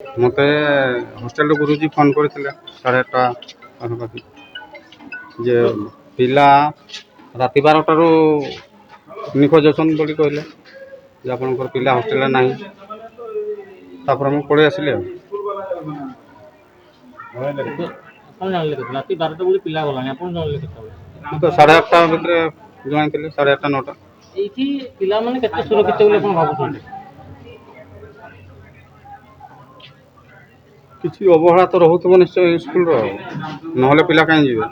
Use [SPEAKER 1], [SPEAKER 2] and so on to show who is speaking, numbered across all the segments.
[SPEAKER 1] ମୋତେ ହଷ୍ଟେଲ ଗୁରୁଜୀ ଫୋନ୍ କରିଥିଲେ 8:30 ପାଖାପାଖି ଯେ ପିଲା ରାତି 12ଟାରୁ ନିଖୋଜ ଅଛନ୍ତି ବୋଲି କହିଲେ ଯେ ଆପଣଙ୍କର ପିଲା ହଷ୍ଟେଲରେ ନାହିଁ। ତାପରେ ମୁଁ ପଳେଇ ଆସିଲି ଆଉ।
[SPEAKER 2] ଆପଣ ଜାଣିଲେ କେତେ ରାତି 12ଟା ବେଳେ ପିଲା ଗଲାଣି ଆପଣ ଜାଣିଲେ କେତେବେଳେ?
[SPEAKER 1] ମୁଁ ତ 8:30 ଭିତରେ ଜଣାଇଥିଲି 8:30 9ଟା।
[SPEAKER 2] ଏଇଠି ପିଲାମାନେ କେତେ ସୁରକ୍ଷିତ ବୋଲି ଆପଣ ଭାବୁଛନ୍ତି?
[SPEAKER 1] କିଛି ଅବହେଳା ତ ରହୁଥିବ ନିଶ୍ଚୟ ସ୍କୁଲର, ନହେଲେ ପିଲା କାହିଁ ଯିବେ?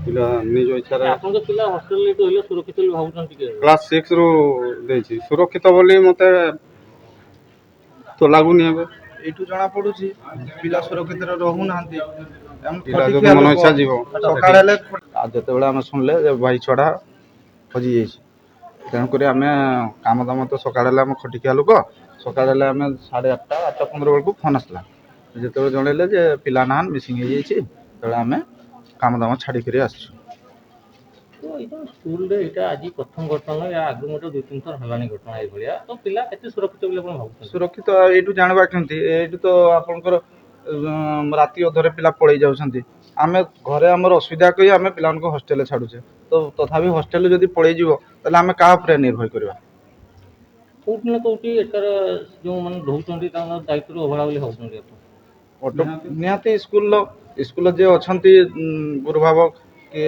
[SPEAKER 1] ପିଲା ନିଜ ଇଚ୍ଛାରେ
[SPEAKER 2] ଆପଣଙ୍କ ପିଲା ହଷ୍ଟେଲରେ ରହିଲେ ସୁରକ୍ଷିତ ବୋଲି ଭାବୁଛନ୍ତି କି?
[SPEAKER 1] କ୍ଲାସ୍ 6ରୁ ଦେଇଛି ସୁରକ୍ଷିତ ବୋଲି ମୋତେ ତ ଲାଗୁନି। ଏବେ
[SPEAKER 3] ଏଇଠୁ ଜଣା ପଡୁଛି ପିଲା ସୁରକ୍ଷିତରେ ରହୁନାହାନ୍ତି।
[SPEAKER 1] ପିଲା ଯଦି ମନ ଇଚ୍ଛା ଯିବ
[SPEAKER 3] ସକାଳେ ହେଲେ
[SPEAKER 1] ଆଉ ଯେତେବେଳେ ଆମେ ଶୁଣିଲେ ଯେ ଭାଇ ଛୁଆଟା ହଜିଯାଇଛି, ତେଣୁକରି ଆମେ କାମ ଦାମ ତ ସକାଳେ ହେଲେ ଆମେ ଖଟିକିଆ ଲୋକ, ସକାଳେ ହେଲେ ଆମେ 8:30 8:15 ବେଳକୁ ଫୋନ୍ ଆସିଲା। ଯେତେବେଳେ ଜଣେଇଲେ ଯେ ପିଲା ନାହାନ୍ତି ମିସିଂ ହେଇଯାଇଛି, ସେତେବେଳେ ଆମେ କାମ ଦାମ ଛାଡ଼ିକରି ଆସିଛୁ।
[SPEAKER 2] ତ ଏଇଟା ସ୍କୁଲରେ ଏଇଟା ଆଜି ପ୍ରଥମ ଘଟଣା ନୁହେଁ, ଏହା ଆଗରୁ ମଧ୍ୟ 2-3 ଥର ହେଲାଣି ଘଟଣା ଏଇଭଳିଆ। ତ ପିଲା କେତେ ସୁରକ୍ଷିତ ବୋଲି ଆପଣ ଭାବୁଛନ୍ତି?
[SPEAKER 1] ସୁରକ୍ଷିତ ଏଇଠୁ ଜାଣିବା କେମିତି? ଏଇଠୁ ତ ଆପଣଙ୍କର ରାତି ଅଧରେ ପିଲା ପଳେଇ ଯାଉଛନ୍ତି। ଆମେ ଘରେ ଆମର ଅସୁବିଧା କହି ଆମେ ପିଲାମାନଙ୍କୁ ହଷ୍ଟେଲରେ ଛାଡ଼ୁଛେ, ତ ତଥାପି ହଷ୍ଟେଲରେ ଯଦି ପଳେଇଯିବ ତାହେଲେ ଆମେ କାହା ଉପରେ ନିର୍ଭର କରିବା?
[SPEAKER 2] କୋଉଠି ନା କୋଉଠି ଏଟାର ଯେଉଁମାନେ ରହୁଛନ୍ତି ତାଙ୍କ ଦାୟିତ୍ୱରୁ ଅବହେଳା ବୋଲି ଭାବୁଛନ୍ତି ଆପଣ?
[SPEAKER 1] ନିହାତି ସ୍କୁଲର ଯିଏ ଅଛନ୍ତି ଗୁରୁଭାବକ କି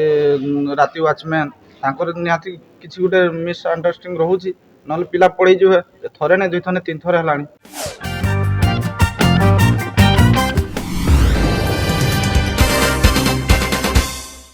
[SPEAKER 1] ରାତି ୱାଚମ୍ୟାନ୍, ତାଙ୍କର ନିହାତି କିଛି ଗୋଟେ ମିସ୍ଅଣ୍ଡରଷ୍ଟାଣ୍ଡିଂ ରହୁଛି, ନହେଲେ ପିଲା ପଳେଇଯିବେ। ଥରେ ନା 2 ଥର 3 ଥର ହେଲାଣି।